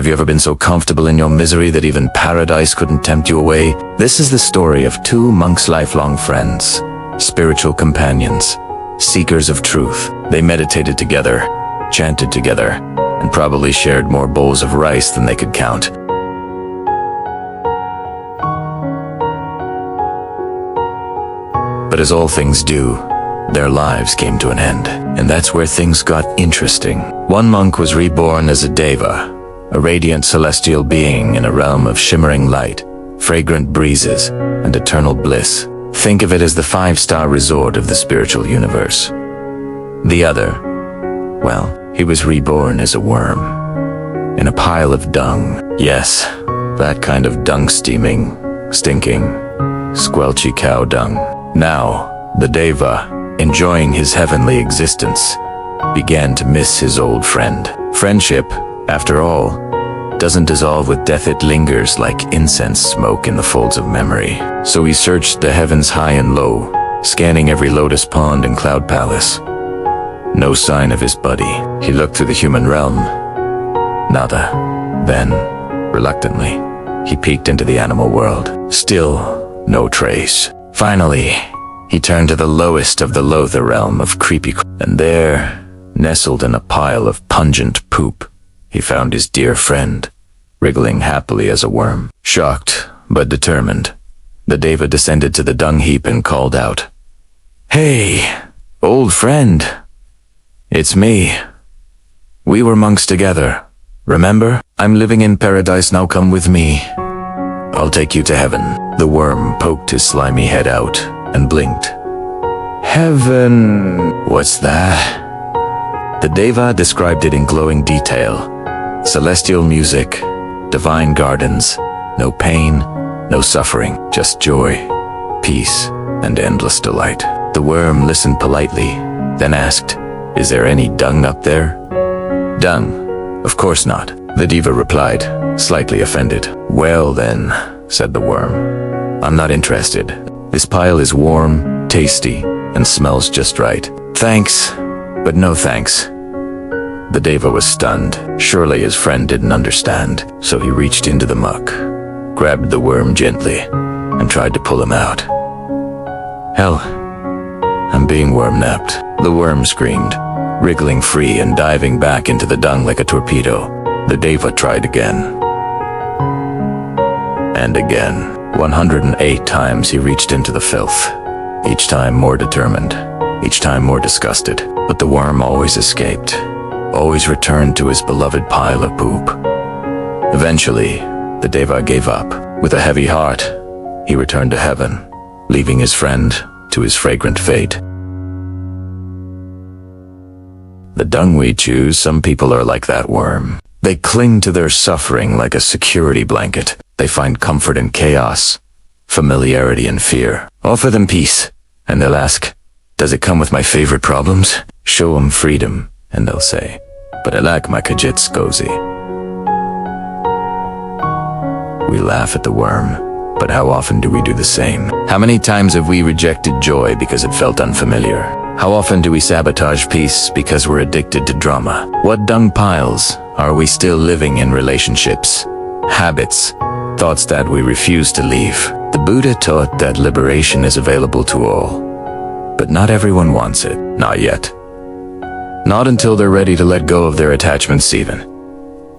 Have you ever been so comfortable in your misery that even paradise couldn't tempt you away? This is the story of two monks' lifelong friends, spiritual companions, seekers of truth. They meditated together, chanted together, and probably shared more bowls of rice than they could count. But as all things do, their lives came to an end, and that's where things got interesting. One monk was reborn as a deva, a radiant celestial being in a realm of shimmering light, fragrant breezes, and eternal bliss. Think of it as the five-star resort of the spiritual universe. The other, well, he was reborn as a worm, in a pile of dung. Yes, that kind of dung steaming, stinking, squelchy cow dung. Now, the deva, enjoying his heavenly existence, began to miss his old friend. Friendship, after all, doesn't dissolve with death. It lingers like incense smoke in the folds of memory. So he searched the heavens high and low, scanning every lotus pond and cloud palace. No sign of his buddy. He looked through the human realm. Nada. Then, reluctantly, he peeked into the animal world. Still, no trace. Finally, he turned to the lowest of the loather realm of creepy, and there, nestled in a pile of pungent poop, he found his dear friend, wriggling happily as a worm. Shocked, but determined, the deva descended to the dung heap and called out, "Hey, old friend, it's me. We were monks together, remember? I'm living in paradise now, come with me. I'll take you to heaven." The worm poked his slimy head out and blinked. "Heaven? What's that?" The deva described it in glowing detail. Celestial music, divine gardens, no pain, no suffering, just joy, peace, and endless delight. The worm listened politely, then asked, "Is there any dung up there?" "Dung? Of course not," the deva replied, slightly offended. "Well then," said the worm, "I'm not interested. This pile is warm, tasty, and smells just right. Thanks, but no thanks." The deva was stunned. Surely his friend didn't understand, so he reached into the muck, grabbed the worm gently, and tried to pull him out. "Hell, I'm being worm-napped," the worm screamed, wriggling free and diving back into the dung like a torpedo. The deva tried again. And again. 108 times he reached into the filth, each time more determined, each time more disgusted. But the worm always escaped, always returned to his beloved pile of poop. Eventually, the deva gave up. With a heavy heart, he returned to heaven, leaving his friend to his fragrant fate. The dung we choose, some people are like that worm. They cling to their suffering like a security blanket. They find comfort in chaos, familiarity in fear. Offer them peace, and they'll ask, "Does it come with my favorite problems?" Show them freedom, and they'll say, "But I lack my kajits cozy." We laugh at the worm, but how often do we do the same? How many times have we rejected joy because it felt unfamiliar? How often do we sabotage peace because we're addicted to drama? What dung piles are we still living in? Relationships, habits, thoughts that we refuse to leave. The Buddha taught that liberation is available to all, but not everyone wants it. Not yet. Not until they're ready to let go of their attachments even,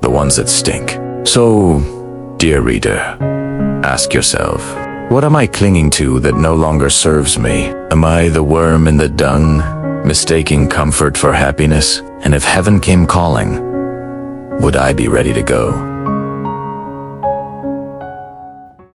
the ones that stink. So, dear reader, ask yourself, what am I clinging to that no longer serves me? Am I the worm in the dung, mistaking comfort for happiness? And if heaven came calling, would I be ready to go?